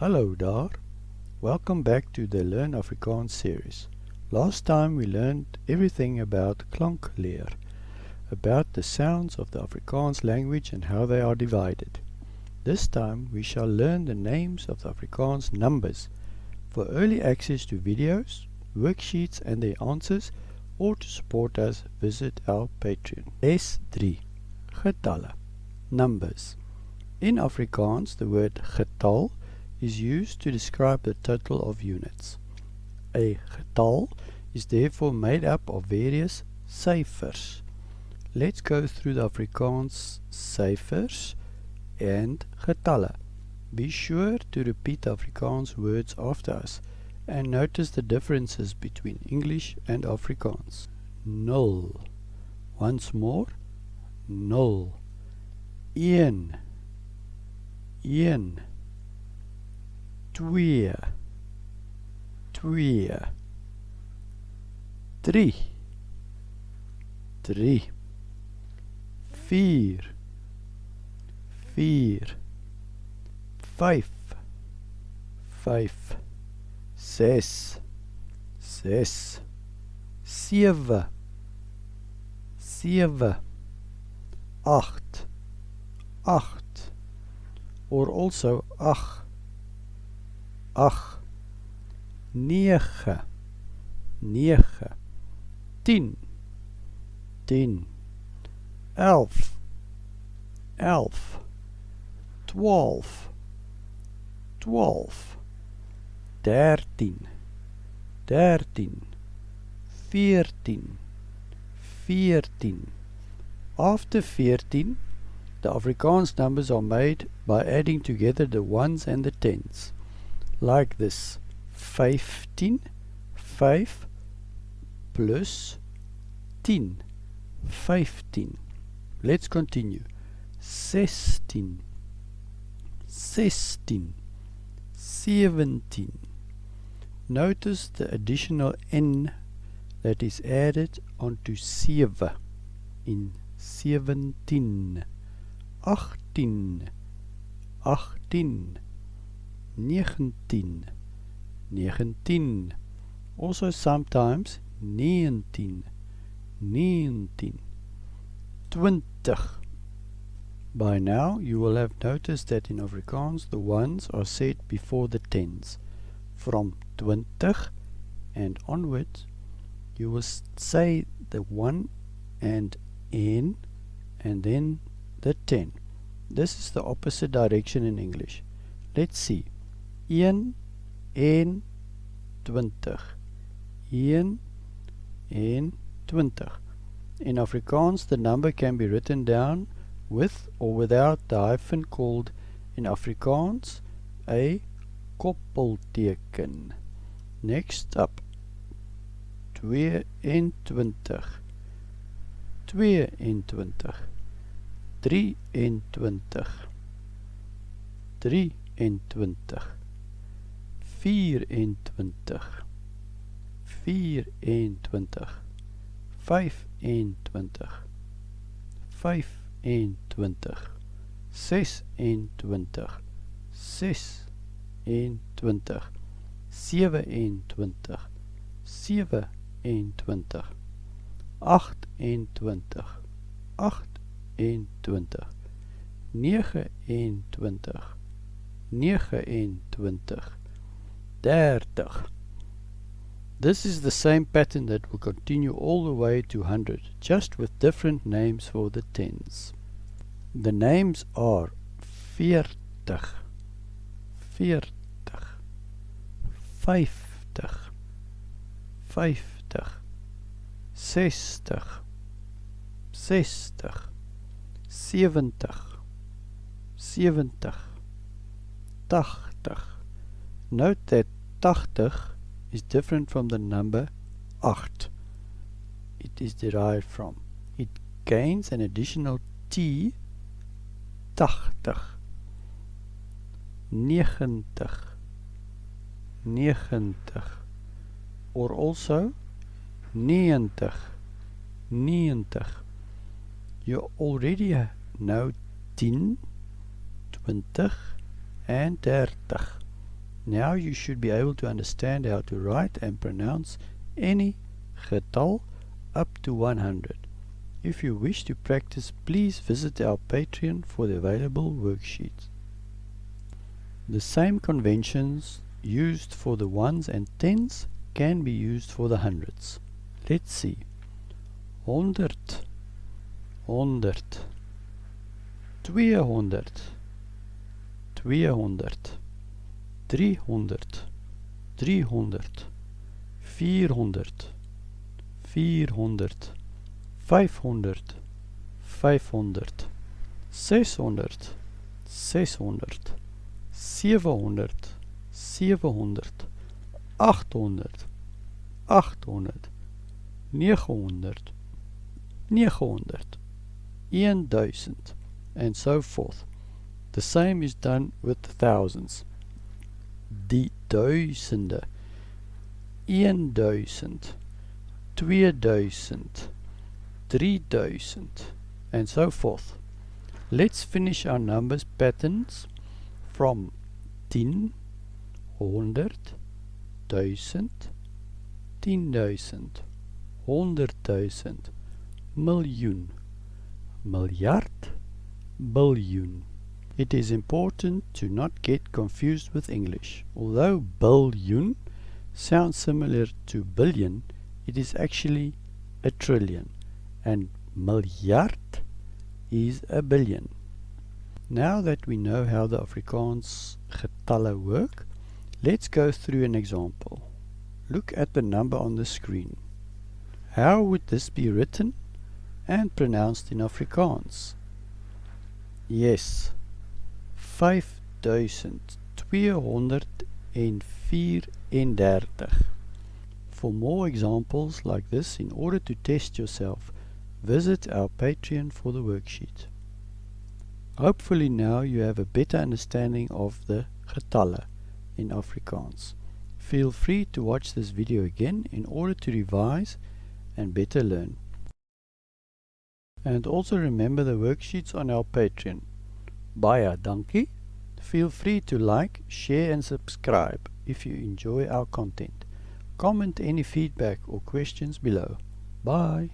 Hallo daar. Welcome back to the Learn Afrikaans series. Last time we learned everything about klankleer, about the sounds of the Afrikaans language and how they are divided. This time we shall learn the names of the Afrikaans numbers. For early access to videos, worksheets and their answers, or to support us, visit our Patreon. Les 3. Getalle. Numbers. In Afrikaans, the word getal is used to describe the total of units. A getal is therefore made up of various syfers. Let's go through the Afrikaans syfers and getalle. Be sure to repeat the Afrikaans words after us and notice the differences between English and Afrikaans. Nul. Once more. Nul. Een. Een. Twee. Twee. Drie. Drie. Vier. Vier. Vijf. Vijf. Zes. Zes. Zeven. Zeven. Acht. Acht. Or also ach. Ach. Negen. Negen. Tien. Tien. Elf. Elf. 12. 12. 13. 13. 14. 14. After 14, the Afrikaans numbers are made by adding together the ones and the tens. Like this. 15. 5 plus 10. 15. Let's continue. 16. 16. 17. Notice the additional n that is added onto 7 in 17. 18. 18. 19. 19. Also sometimes 19. 19. 20. By now you will have noticed that in Afrikaans the ones are said before the tens. From 20 and onwards you will say the 1 and n and then the 10. This is the opposite direction in English. Let's see. 1 en 20. 1 en 20. In Afrikaans the number can be written down with or without the hyphen called in Afrikaans a koppelteken. Next up. 22. 22. 23. 23. 24. 25. 25. 26. 27. 27. 28. 28. 29. 29. 30. This is the same pattern that will continue all the way to 100, just with different names for the tens. The names are 40, 40, 50, 50, 60, 60, 70, 70, 80. Note that 80 is different from the number 8 it is derived from. It gains an additional T, 80, 90, 90, or also 90, 90. You already know 10, 20 and 30. Now you should be able to understand how to write and pronounce any getal up to 100. If you wish to practice, please visit our Patreon for the available worksheets. The same conventions used for the ones and tens can be used for the hundreds. Let's see. Honderd, honderd. 200, 200. 300, 300. 400, 400. 500, 500. 600, 600. 700, 700. 800, 800. 900, 900. 1000, and so forth. The same is done with thousands. Die duisende, 1000, 2000, 3000, and so forth. Let's finish our numbers patterns from 10, 100, 1000, 10,000, 100,000, miljoen, miljard, biljoen. It is important to not get confused with English. Although biljoen sounds similar to billion, it is actually a trillion, and miljard is a billion. Now that we know how the Afrikaans getalle work, let's go through an example. Look at the number on the screen. How would this be written and pronounced in Afrikaans? Yes, 5234. For more examples like this, in order to test yourself, visit our Patreon for the worksheet. Hopefully now you have a better understanding of the getalle in Afrikaans. Feel free to watch this video again in order to revise and better learn. And also remember the worksheets on our Patreon. Baie dankie. Feel free to like, share and subscribe if you enjoy our content. Comment any feedback or questions below. Bye.